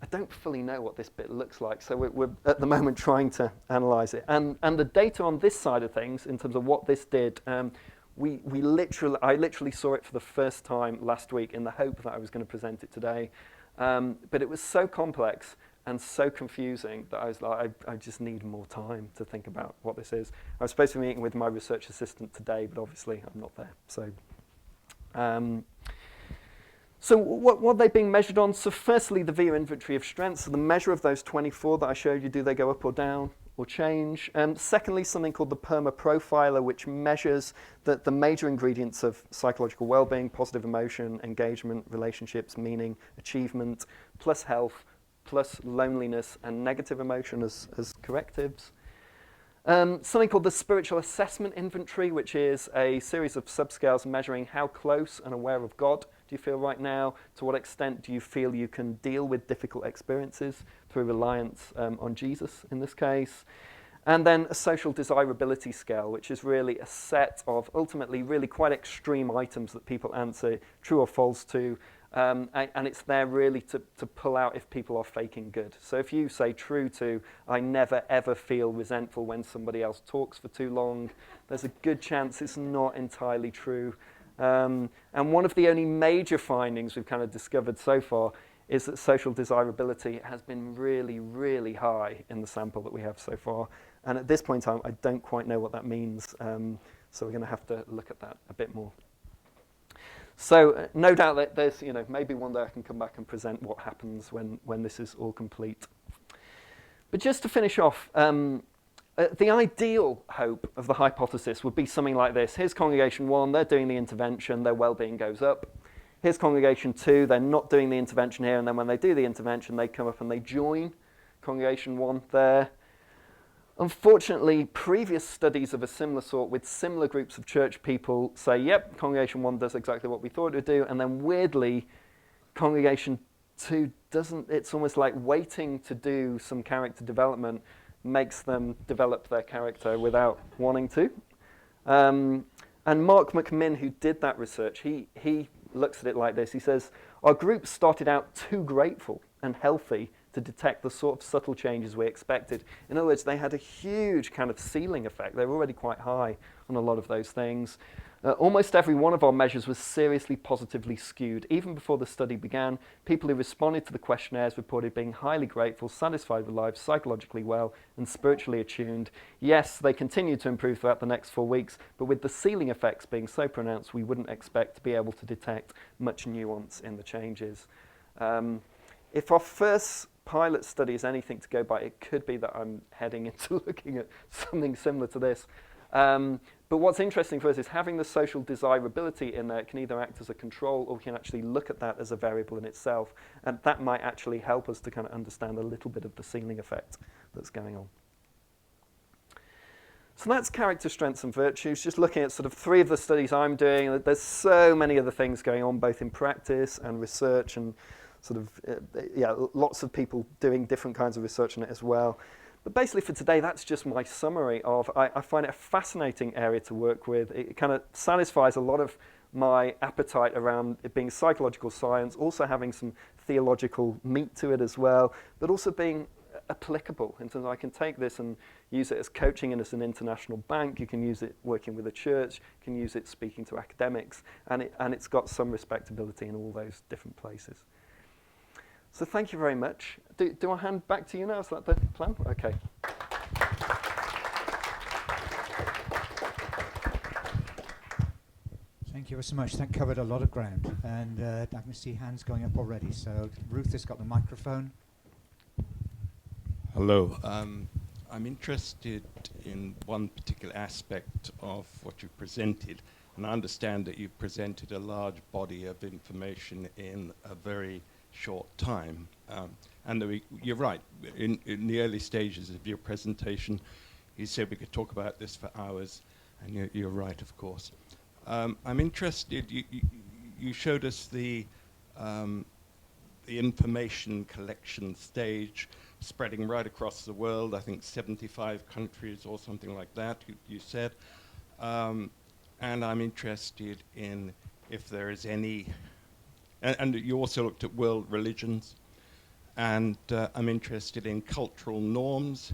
I don't fully know what this bit looks like, so we're at the moment trying to analyse it. And the data on this side of things, in terms of what this did, I literally saw it for the first time last week in the hope that I was going to present it today. But it was so complex and so confusing that I was like, I just need more time to think about what this is. I was supposed to be meeting with my research assistant today, but obviously I'm not there. So what are they being measured on? So firstly, the VIA inventory of strengths, so the measure of those 24 that I showed you, do they go up or down or change? Secondly, something called the PERMA profiler, which measures the major ingredients of psychological well-being: positive emotion, engagement, relationships, meaning, achievement, plus health, plus loneliness and negative emotion as correctives. Something called the Spiritual Assessment Inventory, which is a series of subscales measuring how close and aware of God do you feel right now, to what extent do you feel you can deal with difficult experiences through reliance on Jesus in this case. And then a social desirability scale, which is really a set of ultimately really quite extreme items that people answer true or false to. And it's there really to pull out if people are faking good. So if you say true to, I never ever feel resentful when somebody else talks for too long, there's a good chance it's not entirely true. And one of the only major findings we've kind of discovered so far is that social desirability has been really, really high in the sample that we have so far. And at this point in time, I don't quite know what that means. So we're going to have to look at that a bit more. So no doubt that there's, maybe one day I can come back and present what happens when this is all complete. But just to finish off, the ideal hope of the hypothesis would be something like this. Here's congregation 1, they're doing the intervention, their well-being goes up. Here's congregation 2, they're not doing the intervention here, and then when they do the intervention, they come up and they join congregation 1 there. Unfortunately, previous studies of a similar sort with similar groups of church people say, yep, congregation 1 does exactly what we thought it would do, and then weirdly, congregation 2 doesn't. It's almost like waiting to do some character development makes them develop their character without wanting to. And Mark McMinn, who did that research, he looks at it like this. He says, our group started out too grateful and healthy to detect the sort of subtle changes we expected. In other words, they had a huge kind of ceiling effect. They were already quite high on a lot of those things. Almost every one of our measures was seriously positively skewed. Even before the study began, people who responded to the questionnaires reported being highly grateful, satisfied with life, psychologically well, and spiritually attuned. Yes, they continued to improve throughout the next 4 weeks, but with the ceiling effects being so pronounced, we wouldn't expect to be able to detect much nuance in the changes. If our first pilot study is anything to go by, it could be that I'm heading into looking at something similar to this. But what's interesting for us is having the social desirability in there can either act as a control or we can actually look at that as a variable in itself. And that might actually help us to kind of understand a little bit of the ceiling effect that's going on. So that's character strengths and virtues. Just looking at sort of 3 of the studies I'm doing, there's so many other things going on, both in practice and research and sort of, lots of people doing different kinds of research on it as well. But basically for today, that's just my summary of, I find it a fascinating area to work with. It kind of satisfies a lot of my appetite around it being psychological science, also having some theological meat to it as well, but also being applicable in terms of I can take this and use it as coaching and as an international bank. You can use it working with a church, you can use it speaking to academics, and it's got some respectability in all those different places. So thank you very much. Do I hand back to you now? Is that the plan? Okay. Thank you so much. That covered a lot of ground. And I can see hands going up already. So Ruth has got the microphone. Hello. I'm interested in one particular aspect of what you presented. And I understand that you've presented a large body of information in a very short time. And you're right, in the early stages of your presentation, you said we could talk about this for hours, and you're right, of course. I'm interested, you showed us the information collection stage spreading right across the world, I think 75 countries or something like that, you said. And I'm interested in if there is any. And you also looked at world religions, and I'm interested in cultural norms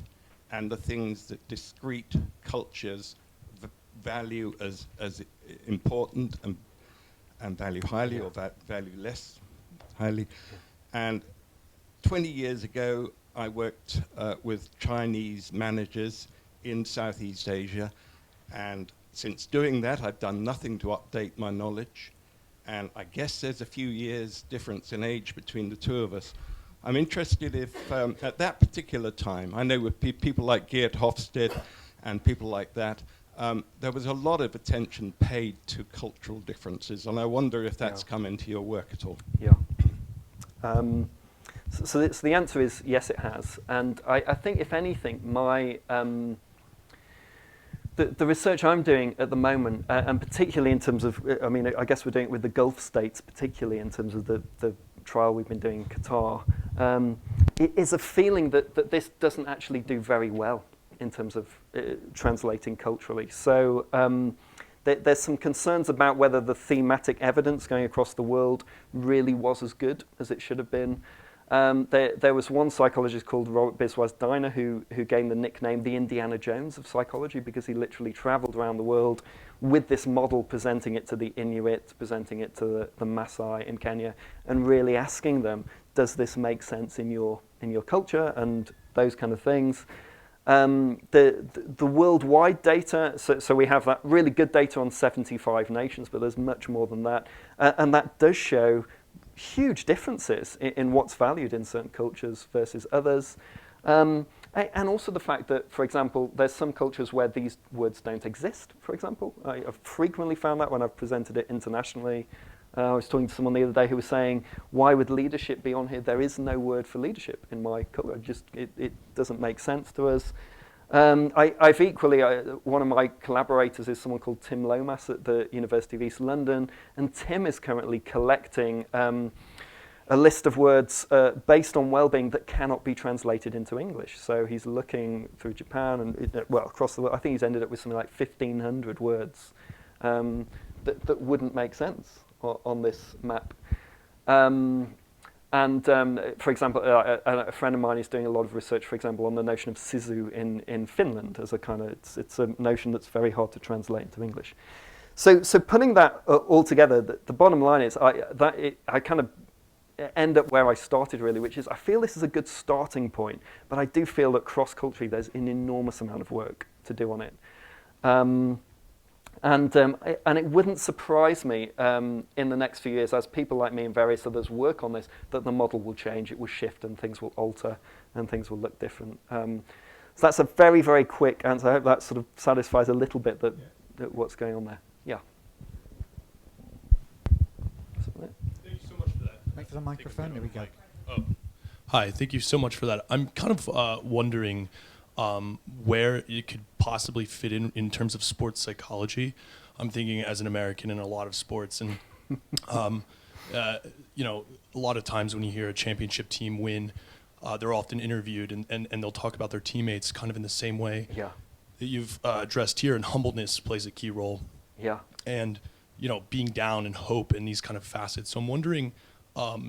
and the things that discrete cultures value as important and value highly or value less highly. And 20 years ago, I worked with Chinese managers in Southeast Asia, and since doing that, I've done nothing to update my knowledge. And I guess there's a few years difference in age between the two of us. I'm interested if, at that particular time, I know with people like Geert Hofstede and people like that, there was a lot of attention paid to cultural differences, and I wonder if that's come into your work at all. Yeah. So the answer is yes, it has. And I think, if anything, the research I'm doing at the moment, and particularly in terms of, I mean, I guess we're doing it with the Gulf states, particularly in terms of the trial we've been doing in Qatar, it is a feeling that this doesn't actually do very well in terms of translating culturally. So there's some concerns about whether the thematic evidence going across the world really was as good as it should have been. There was one psychologist called Robert Biswas-Diener who gained the nickname the Indiana Jones of psychology because he literally traveled around the world with this model, presenting it to the Inuit, presenting it to the Maasai in Kenya, and really asking them, does this make sense in your culture, and those kind of things. The worldwide data, so we have that really good data on 75 nations, but there's much more than that, and that does show huge differences in what's valued in certain cultures versus others. And also the fact that, for example, there's some cultures where these words don't exist, for example. I've frequently found that when I've presented it internationally. I was talking to someone the other day who was saying, why would leadership be on here? There is no word for leadership in my culture. It doesn't make sense to us. I've equally, one of my collaborators is someone called Tim Lomas at the University of East London, and Tim is currently collecting a list of words based on well-being that cannot be translated into English. So he's looking through Japan and, across the world. I think he's ended up with something like 1,500 words that wouldn't make sense on this map. For example, a friend of mine is doing a lot of research, for example, on the notion of sisu in Finland as a kind of, it's a notion that's very hard to translate into English. So putting that all together, the bottom line is I kind of end up where I started really, which is I feel this is a good starting point, but I do feel that cross-culturally there's an enormous amount of work to do on it. And it wouldn't surprise me in the next few years, as people like me and various others work on this, that the model will change, it will shift, and things will alter, and things will look different. So that's a very, very quick answer. I hope that sort of satisfies a little bit that what's going on there. Yeah. Thank you so much for that. Wait for the microphone. There we go. Oh. Hi, thank you so much for that. I'm kind of wondering where it could possibly fit in terms of sports psychology. I'm thinking as an American in a lot of sports, and you know, a lot of times when you hear a championship team win, they're often interviewed and they'll talk about their teammates kind of in the same way that you've addressed here, and humbleness plays a key role. Yeah. And you know, being down and hope and these kind of facets. So I'm wondering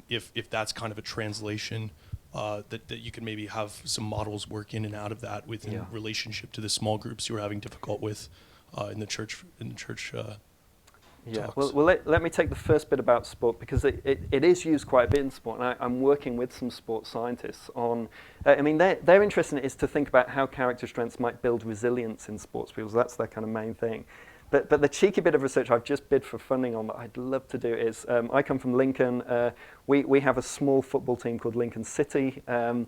if that's kind of a translation that you can maybe have some models work in and out of that within relationship to the small groups you were having difficult with in the church. Yeah, talks. well let me take the first bit about sport, because it is used quite a bit in sport, and I'm working with some sports scientists on, I mean, their interest in it is to think about how character strengths might build resilience in sports people. So that's their kind of main thing. But the cheeky bit of research I've just bid for funding on that I'd love to do is, I come from Lincoln. We have a small football team called Lincoln City. And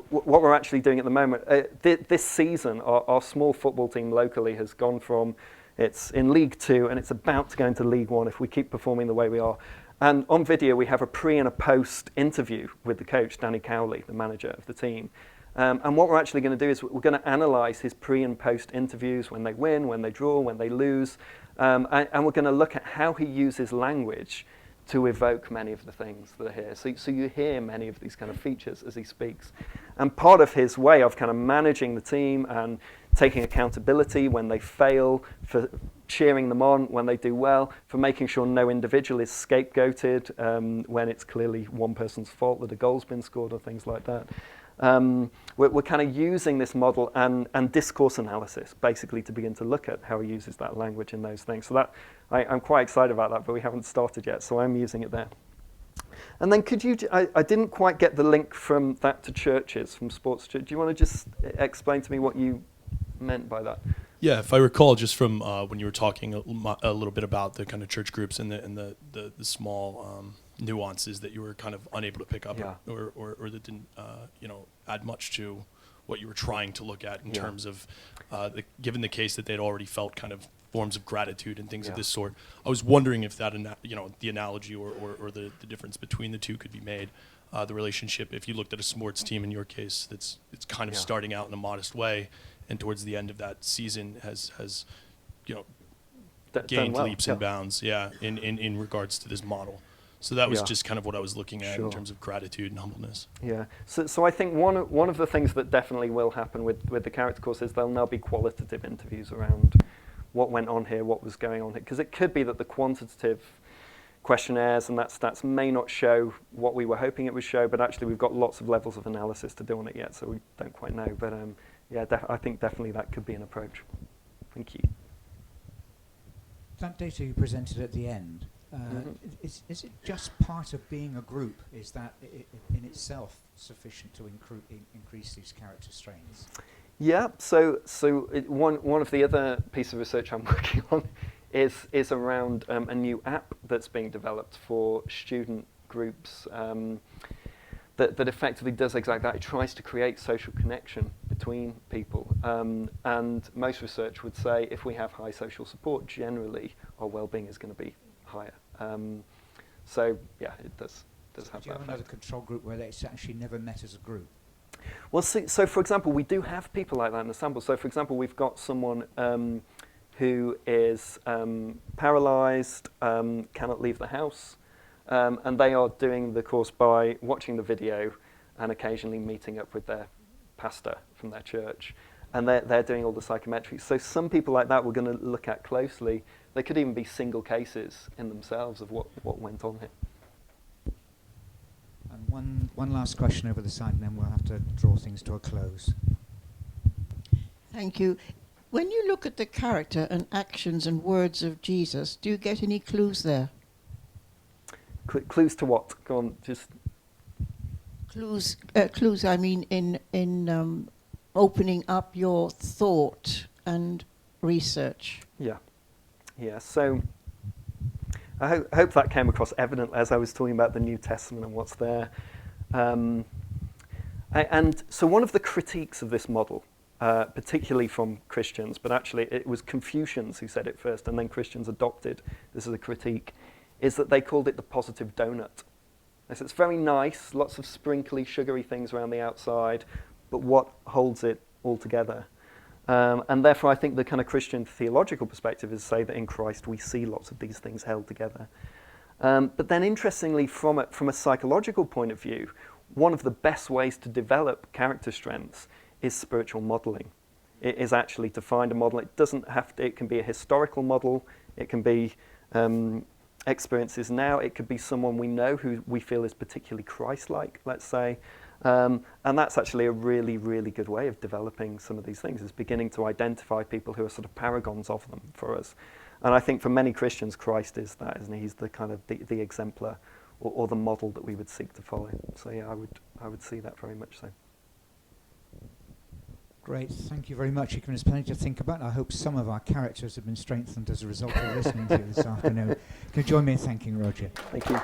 what we're actually doing at the moment, this season, our small football team locally has gone from, it's in League 2 and it's about to go into League 1 if we keep performing the way we are. And on video, we have a pre and a post interview with the coach, Danny Cowley, the manager of the team. And what we're actually going to do is we're going to analyse his pre and post interviews, when they win, when they draw, when they lose, and we're going to look at how he uses language to evoke many of the things that are here. So you hear many of these kind of features as he speaks. And part of his way of kind of managing the team and taking accountability when they fail, for cheering them on when they do well, for making sure no individual is scapegoated when it's clearly one person's fault that a goal's been scored or things like that. We're kind of using this model and discourse analysis basically to begin to look at how he uses that language in those things. So that I'm quite excited about that, but we haven't started yet, so I'm using it there. And then could you, I didn't quite get the link from that to churches, from sports. Do you want to just explain to me what you meant by that? Yeah, if I recall, just from when you were talking a little bit about the kind of church groups and the small nuances that you were kind of unable to pick up, or that didn't add much to what you were trying to look at in terms of given the case that they'd already felt kind of forms of gratitude and things of this sort. I was wondering if that the analogy or the difference between the two could be made. The relationship, if you looked at a sports team in your case, it's kind of starting out in a modest way, and towards the end of that season has you know Done gained well, leaps and bounds, in regards to this model. So that was just kind of what I was looking at in terms of gratitude and humbleness. Yeah. So I think one of the things that definitely will happen with the character course is there'll now be qualitative interviews around what went on here, what was going on here, because it could be that the quantitative questionnaires and that stats may not show what we were hoping it would show, but actually we've got lots of levels of analysis to do on it yet, so we don't quite know. But I think definitely that could be an approach. Thank you. That data you presented at the end, is it just part of being a group? Is that in itself sufficient to increase these character strains? Yeah, so one of the other pieces of research I'm working on is around a new app that's being developed for student groups that effectively does exactly that. It tries to create social connection between people. And most research would say if we have high social support, generally our well-being is going to be higher. So yeah, it does have Do you that have another effect. control group where it's actually never met as a group? Well, so for example, we do have people like that in the sample. So for example, we've got someone who is paralysed, cannot leave the house, and they are doing the course by watching the video and occasionally meeting up with their pastor from their church. And they're doing all the psychometrics. So some people like that we're going to look at closely. They could even be single cases in themselves of what went on here. And one last question over the side, and then we'll have to draw things to a close. Thank you. When you look at the character and actions and words of Jesus, do you get any clues there? Clues to what? Go on, just... Clues, I mean, in opening up your thought and research. Yeah. So I hope that came across evident as I was talking about the New Testament and what's there. And so one of the critiques of this model, particularly from Christians, but actually it was Confucians who said it first, and then Christians adopted this as a critique, is that they called it the positive donut. So it's very nice, lots of sprinkly, sugary things around the outside, but what holds it all together? And therefore, I think the kind of Christian theological perspective is to say that in Christ we see lots of these things held together. But then interestingly, from a psychological point of view, one of the best ways to develop character strengths is spiritual modeling. It is actually to find a model. It doesn't have to, it can be a historical model, it can be experiences now, it could be someone we know who we feel is particularly Christ-like, let's say. And that's actually a really, really good way of developing some of these things, is beginning to identify people who are sort of paragons of them for us. And I think for many Christians, Christ is that, isn't he? He's the kind of the exemplar or the model that we would seek to follow. So yeah, I would see that very much so. Great, thank you very much. You've given us plenty to think about. I hope some of our characters have been strengthened as a result of listening to you this afternoon. Can you join me in thanking Roger? Thank you.